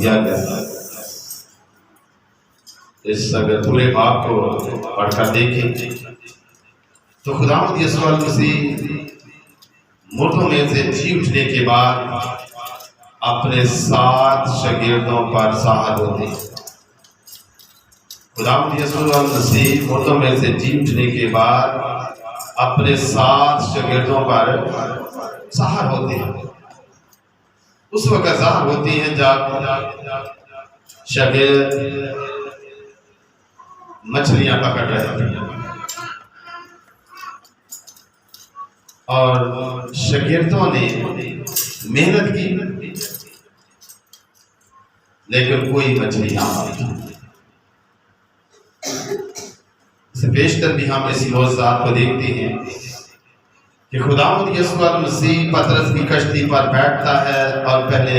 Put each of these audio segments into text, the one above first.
दिया गया। इस अगर पूरे बाप को पढ़कर देखें तो खुदावंद यीशु मसीह मुर्दों में से जी उठने के बाद अपने 7 शागिर्दों पर सवार होते हैं। खुदावंद यीशु मसीह मुर्दों में से जी उठने के बाद अपने 7 शागिर्दों पर सवार होते हैं। उस वक्त ज़ाहिर होती है जब शागिर्द मछलियां पकड़ रहे थे और शागिर्दों ने मेहनत की, लेकिन कोई मछली ना आई। इससे बेशतर भी हम इस मौजूद को देखते हैं कि खुदावंद यीशु मसीह पतरस की कश्ती पर बैठता है और पहले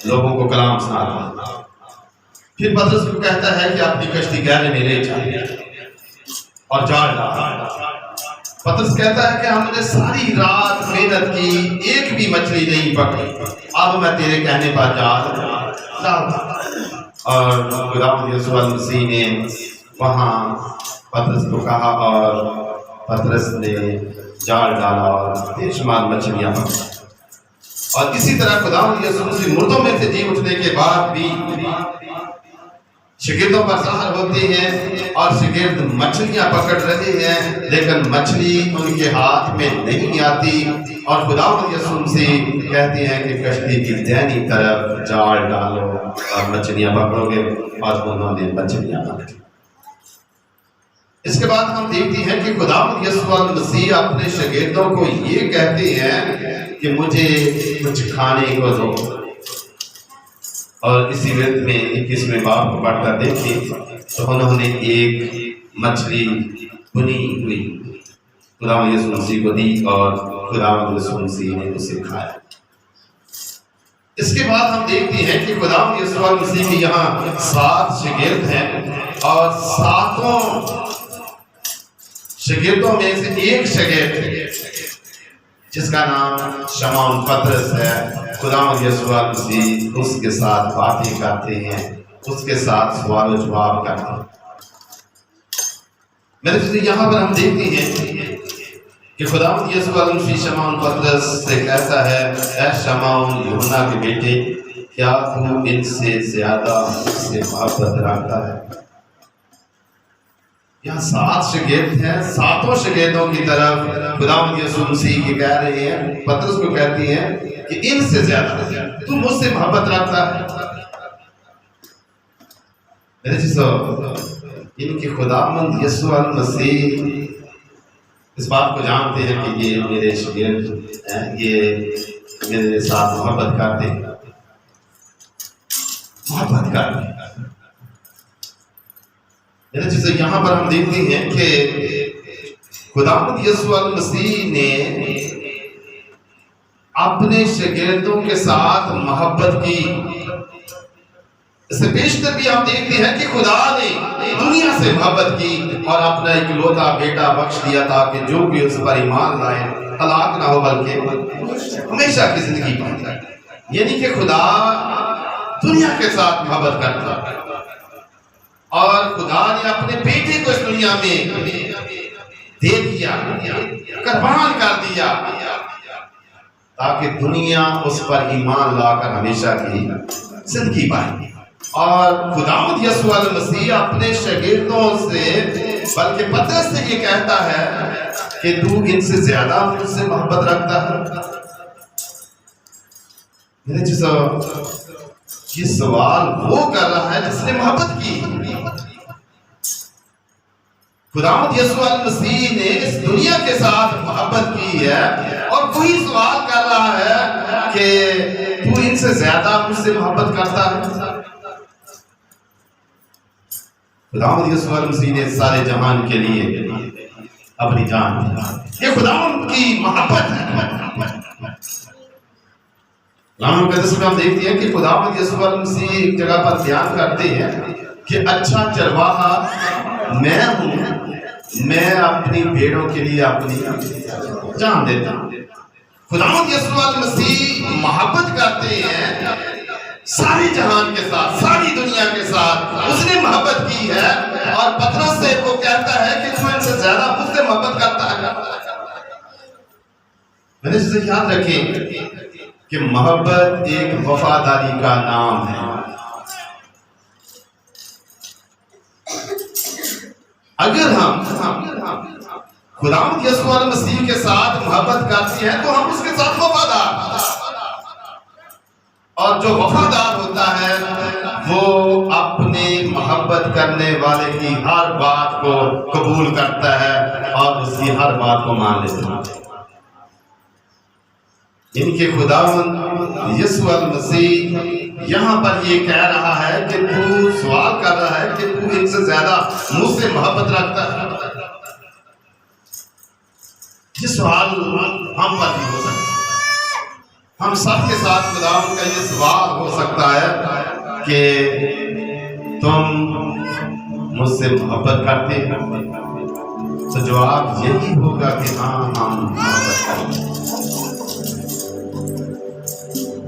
लोगों को कलाम सुनाता है। फिर पतरस को कहता है कि अपनी कश्ती गहरे में ले जाए और जाल डाल। पतरस कहता है कि हमने सारी रात मेहनत की, एक भी मछली नहीं पकड़ी, अब मैं तेरे कहने पर जाल डालता। और खुदावंद यीशु मसीह ने वहां पतरस को कहा और पतरस ने जाल डाला और बेशुमार मछलियां पकड़ी। और इसी तरह खुदावंद यीशु मसीह मुर्दों में से जी उठने के बाद भी शागिर्दों पर सवार होते हैं और शागिर्द मछलियां पकड़ रहे हैं, लेकिन मछली उनके हाथ में नहीं आती। और खुदावंद यीशु मसीह कहते हैं कि कश्ती की दाहिनी तरफ जाल डालो और मछलियां पकड़ोगे, और उन्होंने मछलियां पकड़ी। इसके बाद हम देखते हैं कि खुदावंद यीशु मसीह अपने शागिर्दों को ये कहते हैं कि मुझे कुछ खाने को दो। और इसी विध में 21वें बाब को पढ़कर देखें तो उन्होंने एक मछली बुनी हुई खुदावंद यीशु मसीह को दी और खुदावंद यीशु मसीह ने उसे खाया। इसके बाद हम देखते हैं कि खुदावंद यीशु मसीह के यहाँ 7 शागिर्द हैं और 7 शागिर्दों में से एक शागिर्द जिसका नाम शमौन पतरस है, खुदावंद यीशु मसीह उसके साथ बातें करते हैं, उसके साथ सवाल जवाब करते हैं। मेरे दोस्तों, यहाँ पर हम देखते हैं कि खुदावंद यीशु मसीह शमौन पतरस से कहता है, ऐ शमौन यूहन्ना के बेटे, क्या तू इनसे ज्यादा मुझसे मोहब्बत रखता है? यहाँ 7 शागिर्द हैं, 7 शागिर्दों की तरफ खुदावंद यीशु मसीह की कह रहे हैं, पतरस को कहती हैं कि इनसे ज्यादा तू मुझसे मोहब्बत रखता है। मेरे चीजों, इनके खुदावंद यीशु मसीह इस बात को जानते हैं कि ये मेरे शागिर्द हैं, ये मेरे साथ मोहब्बत करते हैं, मोहब्बत करते हैं। यहाँ पर हम देखते हैं कि खुदावंद यीशु मसीह ने अपने शागिर्दों के साथ मोहब्बत की। इससे बेशतर भी हम देखते हैं कि खुदा ने दुनिया से मोहब्बत की और अपना इकलौता बेटा बख्श दिया था कि जो भी उस पर ईमान लाए हलाक ना हो बल्कि हमेशा की जिंदगी पाए। यानी कि खुदा दुनिया के साथ मोहब्बत करता है और खुदा ने अपने बेटे को इस दुनिया में दे दिया, कुर्बान कर दिया, ताकि दुनिया उस पर ईमान लाकर हमेशा की जिंदगी पाए। और खुदावंद यीशु मसीह अपने शागिर्दों से, बल्कि पतरस से ये कहता है कि तू इनसे ज्यादा मुझसे मोहब्बत रखता है। मेरे जैसा ये सवाल वो कर रहा है जिसने मोहब्बत की। खुदावंद यीशु मसीह ने इस दुनिया के साथ मोहब्बत की है और वही सवाल कर रहा है कि तू इनसे ज्यादा मुझसे मोहब्बत करता है। खुदावंद यीशु मसीह ने सारे जहान के लिए अपनी जान दी। ये खुदावंद की मोहब्बत है। हम देखते हैं कि खुदावंद यीशु मसीह एक जगह पर बयान करते हैं कि अच्छा चरवाहा मैं हूं, मैं अपनी भेड़ों के लिए अपनी जान देता हूं। खुदावंद यीशु मसीह मोहब्बत करते हैं सारी जहान के साथ, सारी दुनिया के साथ उसने मोहब्बत की है। और पतरस से वो कहता है कि तू इनसे ज्यादा मुझसे मोहब्बत करता है। मैंने इसे याद रखें कि मोहब्बत एक वफादारी का नाम है। अगर हम खुदावंद यीशु मसीह के साथ मोहब्बत करते हैं तो हम उसके साथ वफादार, और जो वफादार होता है वो अपने मोहब्बत करने वाले की हर बात को कबूल करता है और उसकी हर बात को मान लेता है। इनके खुदावंद यीशु मसीह यहाँ पर ये कह रहा है कि तू सवाल कर रहा है कि तू इनसे ज्यादा मुझसे मोहब्बत रखता है। ये सवाल हम पर भी हो सकता है, हम सब के साथ खुदावंद का ये सवाल हो सकता है कि तुम मुझसे मोहब्बत करते हो। तो जवाब यही होगा कि हाँ, हम मोहब्बत करते हैं।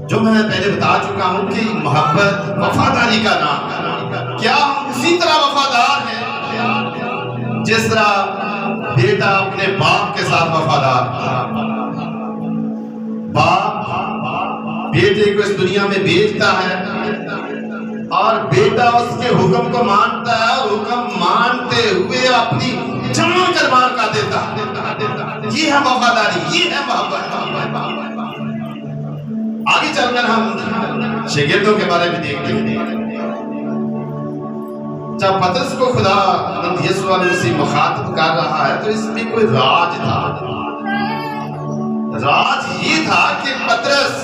जो मैं पहले बता चुका हूं कि मोहब्बत वफादारी का नाम है। क्या हम उसी तरह वफादार हैं जिस तरह बेटा अपने बाप के साथ वफादार है? बाप बेटे को इस दुनिया में भेजता है और बेटा उसके हुक्म को मानता है और हुक्म मानते हुए अपनी जान कुर्बान कर देता है। ये है वफादारी, ये है मोहब्बत। आगे चलकर हम शागिर्दों के बारे में देखते हैं। जब पतरस को खुदा यीशु मसीह मुखातब कर रहा है तो इसमें कोई राज था। राज ये था कि पतरस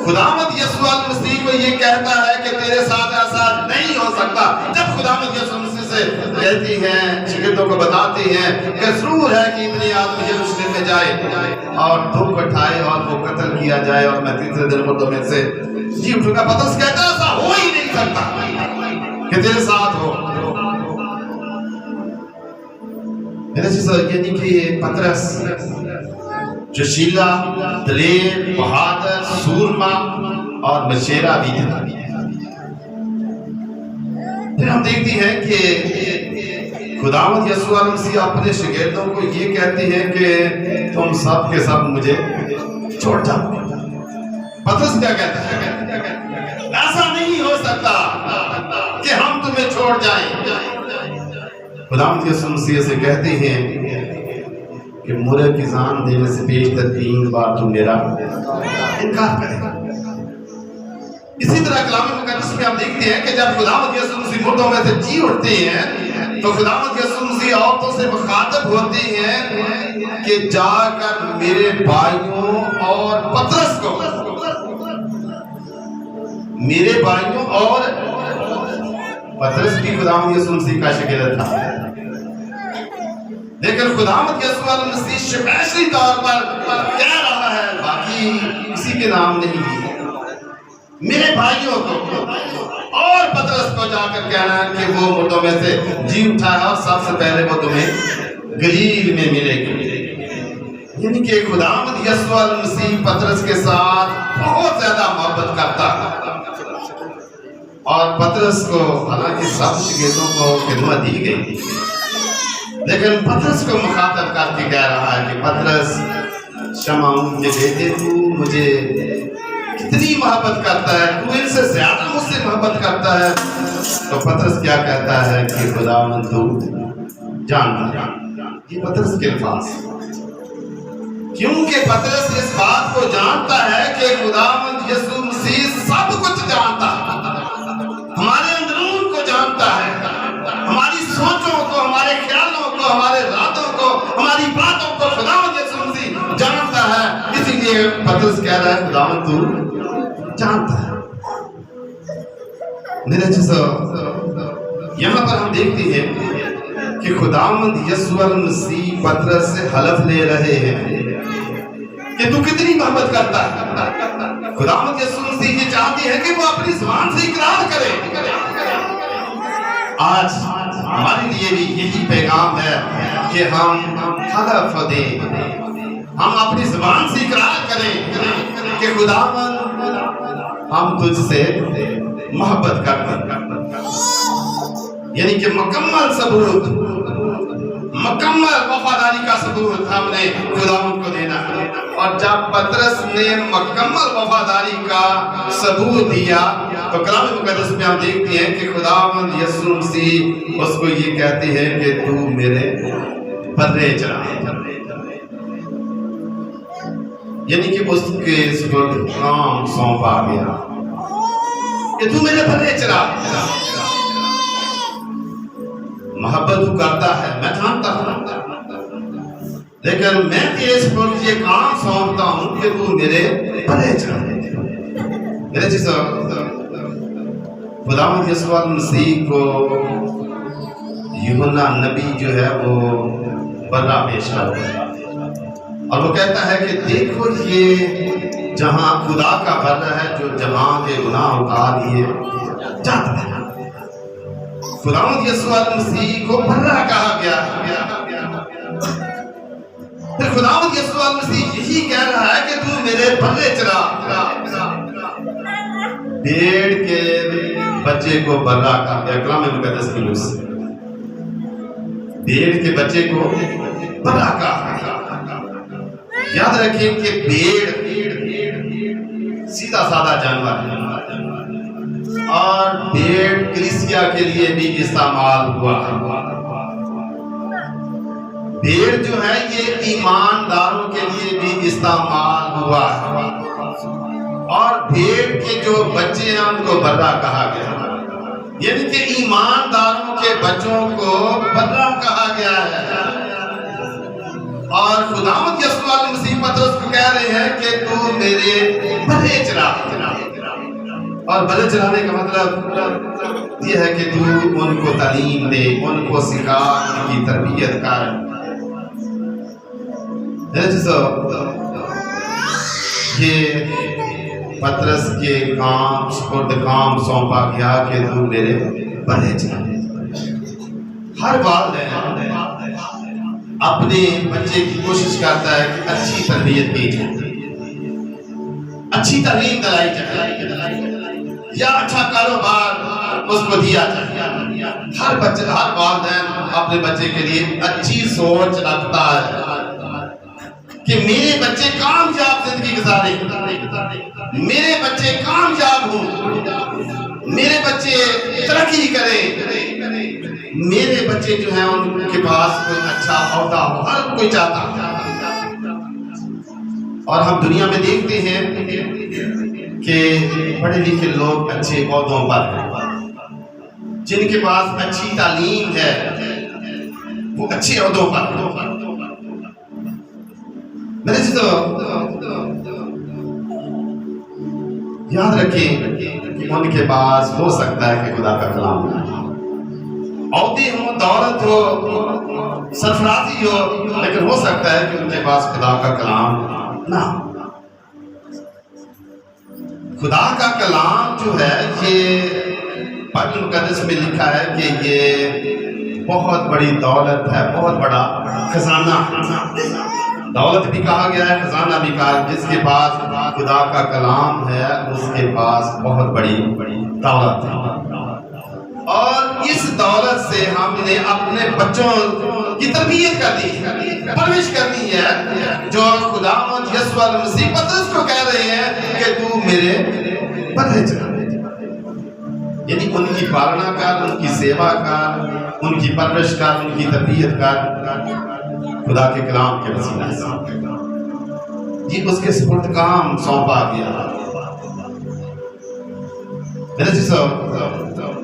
खुदावंद यीशु मसीह को ये कहता है कि तेरे साथ ऐसा नहीं हो सकता। जब खुदावंद यीशु मसीह से कहती हैं, शागिर्दों को बताती हैं कि जरूर है कि इतने आदमी यरूशलेम में जाए और दुख उठाए और वो कत्ल किया जाए और मैं तीसरे दिन मुर्दों में से जी उठूंगा। पतरस कहता ऐसा हो ही नहीं सकता कि तेरे साथ हो। यानी कि पतरस जोशीला, दलेर, बहादुर, सूरमा और मशेरा भी था। फिर हम देखते हैं कि खुदावंद यीशु मसीह अपने शागिर्दों को ये कहते हैं कि तुम सब के सब मुझे छोड़ जाओ। पतरस क्या कहता है? ऐसा नहीं हो सकता कि हम तुम्हें छोड़ जाएं। खुदावंद यीशु मसीह से कहते हैं कि मुर्दे की जान देने से बेशतर 3 बार तुम मेरा इनकार करेगा। इसी तरह कलाम मुकद्दस में हम देखते हैं कि जब खुदावंद यीशु मसीह मुर्दों में से जी उठते हैं तो खुदावंद यीशु मसीह औरतों से मुखातब होते हैं कि जाकर मेरे भाइयों और पतरस को, मेरे भाइयों और पतरस भी खुदावंद यीशु मसीह का शागिर्द था, लेकिन खुदावंद यीशु मसीह स्पेशली तौर पर कह रहा है, बाकी किसी के नाम नहीं, मेरे भाइयों को और पतरस को जाकर कहना है कि वो मुर्दों में से जी उठा है और सबसे पहले वो तुम्हें गलील में मिलेगी। यानी कि खुदावंद यीशु मसीह पतरस के साथ बहुत ज्यादा मोहब्बत करता है और पतरस को, हालांकि सब शागिर्दों को खिदमत दी गई, लेकिन पतरस को मुखातब करके कह रहा है कि पतरस शमाऊं मुझे बेटे, तू मुझे कितनी मोहब्बत करता है, तू इनसे ज्यादा मुझसे मोहब्बत करता है। तो पतरस क्या कहता है कि खुदावंद तू जानता है। ये पतरस के अल्फाज, क्योंकि पतरस इस बात को जानता है कि खुदावंद यीशु मसीह सब कुछ जानता है, हमारे अंदरून को जानता है, हमारी सोचों को, हमारे ख्यालों को, हमारे इरादों को, हमारी बातों को खुदावंद यीशु मसीह जानता है। इसीलिए पतरस कह रहा है खुदावंद तू जानता है। मेरे यहाँ पर हम देखते हैं कि खुदावंद यीशु मसीह पतरस से हलफ ले रहे हैं कि तू कितनी मोहब्बत करता है। खुदावंद यीशु मसीह ये चाहते हैं कि वो अपनी जुबान से इकरार करे। आज हमारे लिए भी यही पैगाम है कि हम हलफ दें, हम अपनी जुबान से इकरार करें कि खुदावंद हम तुझसे मोहब्बत करते हैं। यानी कि मुकम्मल सबूत, मुकम्मल वफादारी का सबूत हमने खुदावंद को देना है। और जब पतरस ने मुकम्मल वफादारी का सबूत दिया तो कलाम मुकद्दस में हम देखते हैं कि खुदावंद यीशु मसीह उसको ये कहते हैं कि तू मेरे पल्ले चला, यानी कि उसके सुपुर्द काम सौंपा गया कि तू मेरे पल्ले चला। मोहब्बत तू करता है, मैं जानता हूं, लेकिन मैं तेरे सुपुर्द ये काम सौंपता हूं कि तू मेरे पल्ले चला। मेरे चीज़ खुदावंद यीशु मसीह को यूहन्ना नबी जो है वो बर्रा पेश करता है और वो कहता है कि देखो ये जहां खुदा का बर्रा है जो जहां के गुनाह उठा लिए जाता है। खुदावंद यीशु मसीह को बर्रा कहा गया। फिर खुदावंद यीशु मसीह यही कह रहा है कि तू मेरे पल्ले चला। भेड़ के बच्चे को बर्रा कहा गया कलाम मुकद्दस की रूह से। भेड़ के बच्चे को बर्रा कहा गया। याद रखें कि भेड़ सीधा साधा जानवर है और भेड़ कलीसिया के लिए भी इस्तेमाल हुआ। भेड़ जो है ये ईमानदारों के लिए भी इस्तेमाल हुआ और भेड़ के जो बच्चे हैं उनको बर्रा कहा गया, यानी कि ईमानदारों के बच्चों को बर्रा कहा गया है। और खुदावंद यीशु मसीह पतरस को कह रहे हैं कि तू मेरे बल्ले चला। और बल्ले चलाने का मतलब ये है कि तू उनको तालीम दे, उनको सिखा, उनकी तरबियत कर। ये पतरस के काम सुपुर्द काम सौंपा गया कि तू मेरे बल्ले चला। हर वालिदैन अपने बच्चे की कोशिश करता है कि अच्छी तरबियत दी जाए, अच्छी तालीम दिलाई जाए या अच्छा कारोबार उसको दिया जाए। हर वालिदैन अपने बच्चे के लिए अच्छी सोच रखता है कि मेरे बच्चे कामयाब जिंदगी गुजारे, मेरे बच्चे कामयाब हों, मेरे बच्चे तरक्की करें, मेरे बच्चे जो हैं उनके पास कोई अच्छा औहदा हो, हर कोई चाहता है। और हम दुनिया में देखते हैं कि पढ़े लिखे लोग अच्छे औहदों पर हैं, जिनके पास अच्छी तालीम है वो अच्छे औहदों पर। मेरे याद रखें कि उनके पास हो सकता है कि खुदा का कलाम औहदे हो, दौलत हो, सरफराजी हो, लेकिन हो सकता है कि उनके पास खुदा का कलाम ना हो। खुदा का कलाम जो है ये बाइबल मुकद्दस में लिखा है कि ये बहुत बड़ी दौलत है, बहुत बड़ा खजाना। दौलत भी कहा गया है, खजाना भी कहा। जिसके पास खुदा का कलाम है उसके पास बहुत बड़ी दौलत है। और इस दौलत से हमने अपने बच्चों की तरबियत करनी है, परवरिश करनी है, जो खुदावंद यीशु मसीह पतरस को कह रहे हैं कि तू मेरे बल्ले चला। यानी उनकी पालना कर, उनकी सेवा कर, उनकी परवरिश कर, उनकी तरबियत कर खुदा के कलाम के वसीला से। ये उसके सुपुर्द काम सौंपा गया।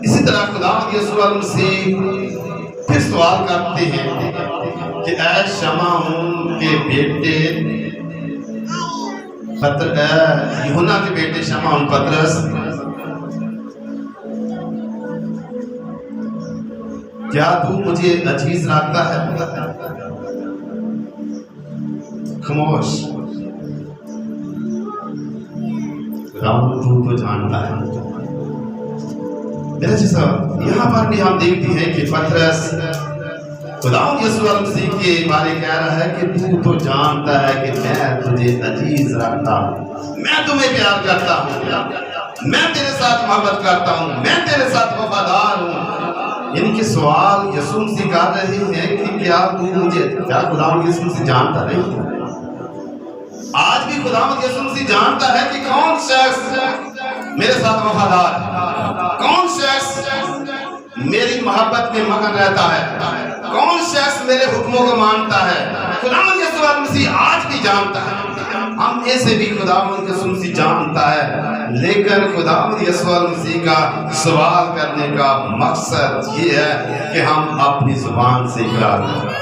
इसी तरह खुदावंद यीशु मसीह फिर सवाल करते हैं कि ऐ शमाउन के बेटे यूहन्ना के बेटे शमाउन पतरस, क्या तू मुझे अजीज रखता है? खामोश, तू तो जानता है। मेरे यहाँ पर भी हम देखते हैं कि पतरस खुदावंद यीशु मसीह के बारे कह रहा है कि तू तो जानता है कि मैं तुझे अजीज रखता हूँ, मैं तुम्हें प्यार करता हूँ। मैं तेरे साथ मोहब्बत करता हूँ, मैं तेरे साथ वफादार हूँ। यानी कि सवाल यसू मसीह कर रहे हैं कि क्या तू मुझे, क्या खुदावंद यसू मसीह जानता नहीं? आज भी खुदावंद यसू मसीह जानता है कि कौन शख्स मेरे साथ वफादार है, कौन शख्स मेरी मोहब्बत में मगन रहता है, कौन शख्स मेरे हुक्मों को मानता है। खुदावंद यसू मसीह आज भी जानता है, हम में से भी खुदावंद यसू मसीह जानता है। लेकिन खुदावंद यसू मसीह का सवाल करने का मकसद ये है कि हम अपनी जुबान से इकरार करें,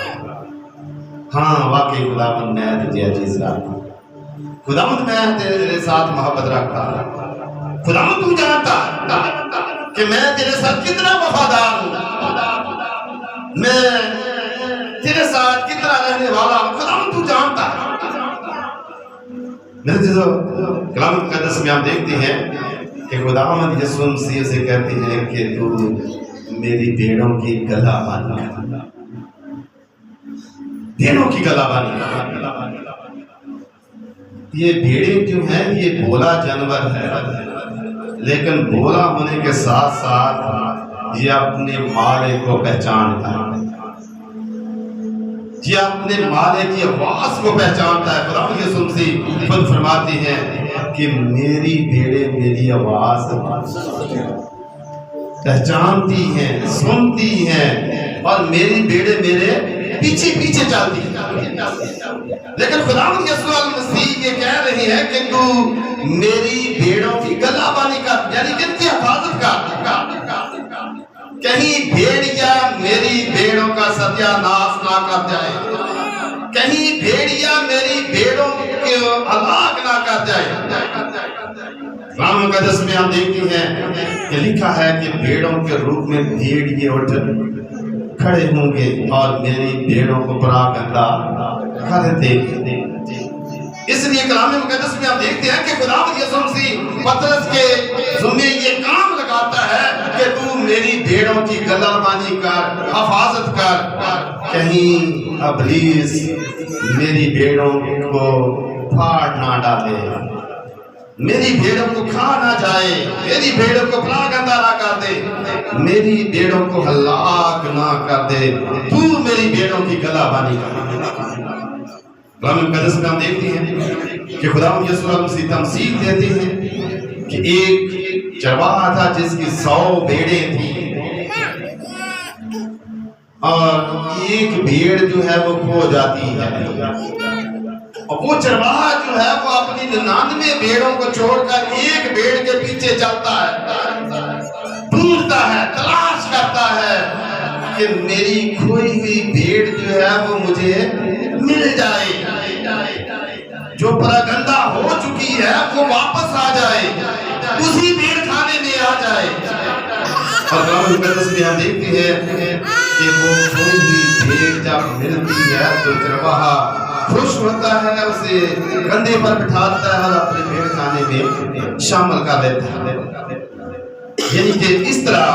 हाँ वाकई खुदावंद मैं तुझे अजीज रखता हूं, खुदावंद मैं तेरे साथ मोहब्बत रखता हूं। खुदावंद तू जानता कि मैं तेरे साथ कितना वफादार हूं, मैं तेरे साथ कितना रहने वाला हूं। खुदावंद तू जानता है। कलाम मुकद्दस में हम देखते हैं कि खुदावंद यसू मसीह से कहते हैं कि तू मेरी भेड़ों की गलाबानी कर, भेड़ों की गलाबानी कर। ये भेड़ें जो हैं ये भोला जानवर है, लेकिन भोला होने के साथ साथ ये अपने मालिक को पहचानता है, ये अपने मालिक की आवाज को पहचानता है। खुदावंद यसू मसीह खुद फरमाते हैं कि मेरी भेड़ें मेरी आवाज पहचानती हैं, सुनती हैं, और मेरी भेड़ें मेरे पीछे पीछे चलती हैं। लेकिन खुदावंद यसू मसीह ये कह रही है कि तू मेरी भेड़ों की गलाबानी कर, यानी कि इनकी हिफाजत कर। कहीं भेड़िया मेरी भेड़ों का सत्यानाश ना कर जाए, कहीं भेड़िया मेरी भेड़ों को हलाक ना कर जाए। कलाम मुकद्दस में हम देखते हैं कि लिखा है कि भेड़ों के रूप में भेड़िए उठ खड़े होंगे और मेरी भेड़ों को परागंदा कर देंगे। इसलिए कलाम मुकद्दस में हम देखते हैं कि खुदावंद यसू मसीह पतरस के ज़िम्मे ये काम लगाता है कि तू मेरी भेड़ों की गलाबानी कर, हिफाजत कर, कहीं इब्लीस मेरी भेड़ों को फाड़ ना डाले, मेरी भेड़ों को खा ना जाए, मेरी भेड़ों को परागंदा ना कर दे, मेरी भेड़ों को हलाक ना कर दे, तू मेरी भेड़ों की गलाबानी कर। कलाम मुकद्दस में हम देखते हैं कि खुदावंद यसू मसीह तमसील देते हैं कि एक चरवाहा था जिसकी 100 भेड़ें थी, और एक भेड़ जो है वो खो जाती है, और वो चरवाहा जो है वो अपनी 99 भेड़ों को छोड़कर एक भेड़ के पीछे चलता है, ढूंढता है, तलाश करता है कि मेरी खोई हुई भेड़ जो है वो मुझे मिल जाए, जो परागंदा हो चुकी है वो वापस आ जाए, उसी भेड़ खाने में आ जाए। और कलाम मुकद्दस में हम देखते हैं कि वो खोई हुई भेड़ जब मिलती है तो चरवाहा खुश होता है, उसे कंधे पर बिठाता है और अपने भेड़ खाने में शामिल कर लेता है। यानी कि इस तरह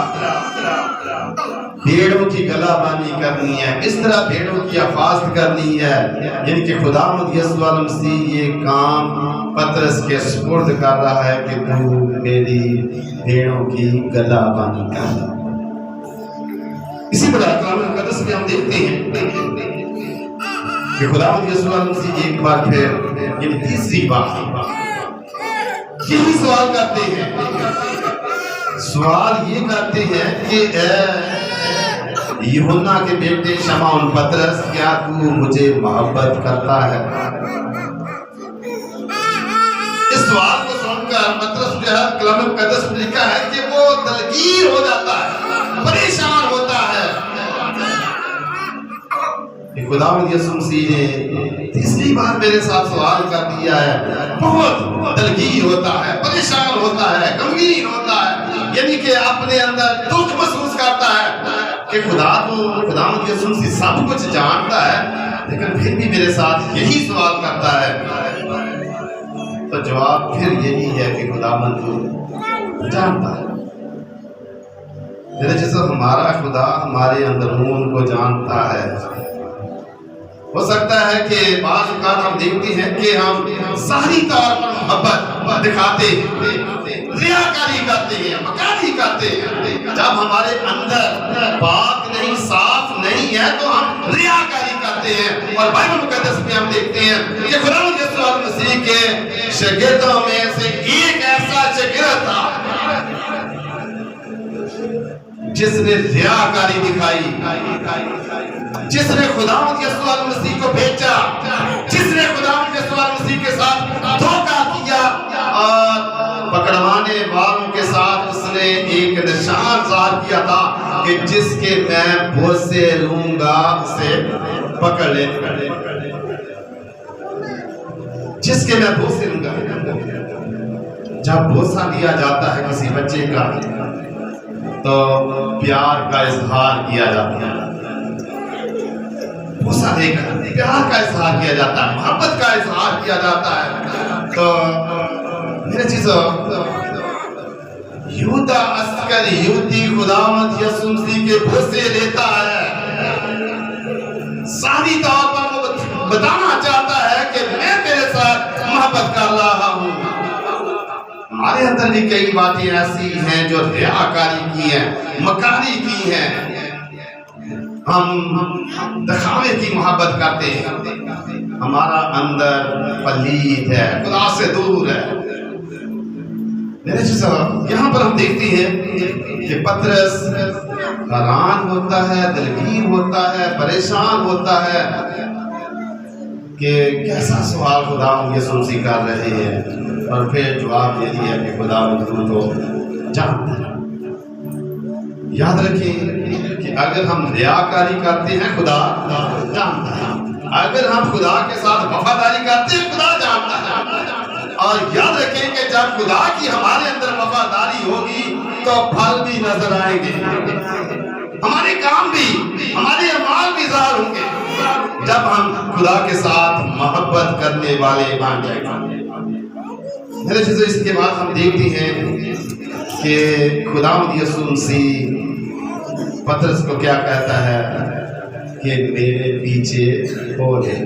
भेड़ों की गलाबानी करनी है, इस तरह भेड़ों की हिफाजत करनी है। यानी कि खुदावंद यसू मसीह ये काम पतरस के सुपुर्द कर रहा है कि तू मेरी भेड़ों की गलाबानी कर। इसी तरह कलाम मुकद्दस में हम देखते हैं कि खुदावंद यसू मसीह एक बार फिर यानी तीसरी बार यही सवाल करते हैं, सवाल ये करते हैं कि यूहन्ना के बेटे शमौन पतरस, क्या तू मुझे मोहब्बत करता है? इस सवाल को सुनकर पतरस जो है कलाम मुकद्दस में लिखा है कि वो दलगीर हो जाता है, परेशान होता है। खुदावंद यसू मसीह ने तीसरी बार मेरे साथ सवाल कर दिया है, बहुत दलगीर होता है, परेशान होता है, गमगीन होता है, यानी कि अपने अंदर दुख महसूस करता है कि खुदावंद यसू मसीह सब कुछ जानता है, लेकिन फिर भी मेरे साथ यही सवाल करता है। तो जवाब फिर यही है कि खुदावंद जानता है। जैसे हमारा खुदा हमारे अंदरून को जानता है। हो सकता है कि बाज़ औक़ात हम देखते हैं कि हम ज़ाहिरी तौर पर मोहब्बत दिखाते हैं, रियाकारी करते हैं, मकारी करते हैं। जब हमारे अंदर पाक नहीं, साफ नहीं है तो हम रियाकारी करते हैं। और बाइबल मुकद्दस में हम देखते हैं कि खुदा यीशु मसीह के शागिर्दों में से एक ऐसा शागिर्द था जिसने रियाकारी दिखाई, जिसने खुदावंद यीशु मसीह को भेजा, जिसने खुदावंद यीशु मसीह के साथ धोखा किया और पकड़वाने वालों के साथ उसने एक निशान जाहिर किया था कि जिसके मैं भरोसे लूंगा उसे पकड़ ले, जिसके मैं भरोसे लूंगा। जब भरोसा दिया जाता है किसी बच्चे का तो प्यार का इजहार किया जाता है, भरोसा देकर प्यार का इजहार किया जाता है, मोहब्बत का इजहार किया जाता है। तो मेरे चीजों, यहूदा अस्कर यहूदी खुदावंद यीशु मसीह के भरोसे लेता है, सादी तौर पर वो बताना चाहता है कि मैं तेरे साथ मोहब्बत कर रहा हूँ। हमारे अंदर भी कई बातें ऐसी हैं जो रियाकारी की हैं, मकारी की हैं। हम दिखावे की मोहब्बत करते हैं, हमारा अंदर पलीद है, खुदा से दूर है। यहाँ पर हम देखते हैं कि पतरस हैरान होता है, दिलगीर होता है, परेशान होता है कि कैसा सवाल खुदा यीशु मसीह कर रहे हैं। और फिर जवाब यही है कि खुदा तो जानता है। याद रखें कि अगर हम रियाकारी करते हैं खुदा जानता है, अगर हम खुदा के साथ वफादारी करते हैं खुदा जानता है। और याद रखें कि जब खुदा की हमारे अंदर वफादारी होगी तो फल भी नजर आएंगे, हमारे काम भी, हमारे अमाल भी ज़ाहिर होंगे जब हम खुदा के साथ मोहब्बत करने वाले बन जाएंगे। मेरे चीज़ों, इसके बाद हम देखते हैं कि खुदावंद यीशु मसीह पतरस को क्या कहता है कि मेरे पीछे हो ले।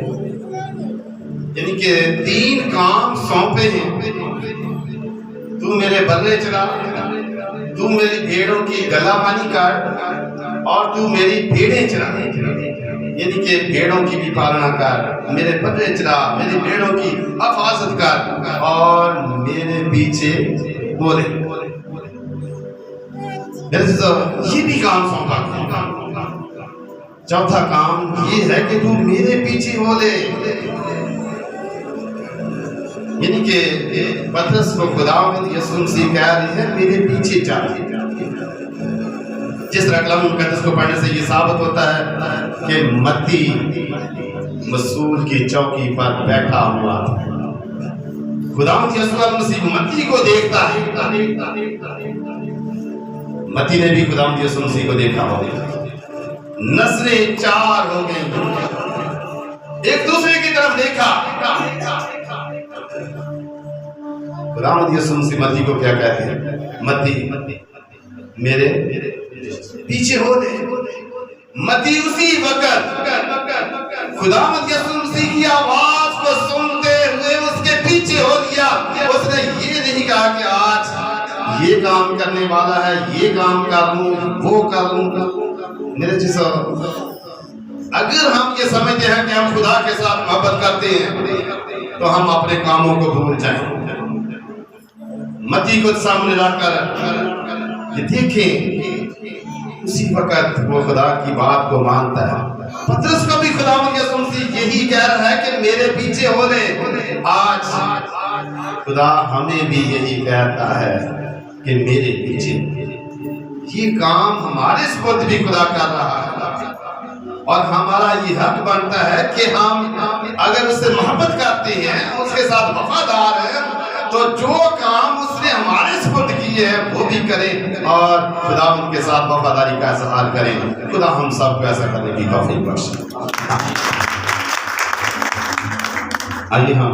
यानी कि 3 काम सौंपे हैं, तू मेरे बल्ले चला, तू मेरी भेड़ों की गलाबानी कर और तू मेरी भेड़ें चरा। यानी कि भेड़ों की भी पालना कर, मेरे बल्ले चला, मेरी भेड़ों की हिफाजत कर और मेरे पीछे बोले। ये भी काम सौंपा। चौथा काम ये है कि तू मेरे पीछे बोले। यानी कि पतरस को खुदावंद यीशु मसीह कह रही है मेरे पीछे चल। जिस तरह कलाम मुकद्दस को पढ़ने से ये साबित होता है कि मत्ती मसूल की चौकी पर बैठा हुआ था। खुदावंद यीशु मसीह मत्ती को देखता है, मत्ती ने भी खुदावंद यीशु मसीह को देखा होगा। नस्लें 4 हो गई, एक दूसरे की तरफ देखा। खुदावंद यीशु मसीह मत्ती को क्या कहते हैं? मत्ती मेरे पीछे हो दे। मत्ती उसी वक्त खुदावंद यीशु मसीह की आवाज को सुनते हुए उसके पीछे हो गया। उसने ये नहीं कहा कि आज ये काम करने वाला है, ये काम कर लूं, वो कर लूं। मेरे चीज़, अगर हम ये समझते हैं कि हम खुदा के साथ मोहब्बत करते हैं तो हम अपने कामों को भूल जाएं। मत्ती को सामने रखकर देखें, उसी वक्त वो खुदा की बात को मानता है। पतरस को भी खुदावंद यीशु मसीह यही कह रहा है कि मेरे पीछे हो ले। आज खुदा हमें भी यही कहता है कि मेरे पीछे। ये काम हमारे सुपुर्द भी खुदा कर रहा है और हमारा ये हक बनता है कि हम अगर उससे मोहब्बत करते हैं, उसके साथ वफादार हैं, तो जो काम उसने हमारे सुपुर्द किए हैं वो भी करें और खुदा उनके साथ वफादारी का इज़हार करें। खुदा हम सब को ऐसा करने की तौफीक बख्शे। आइए हम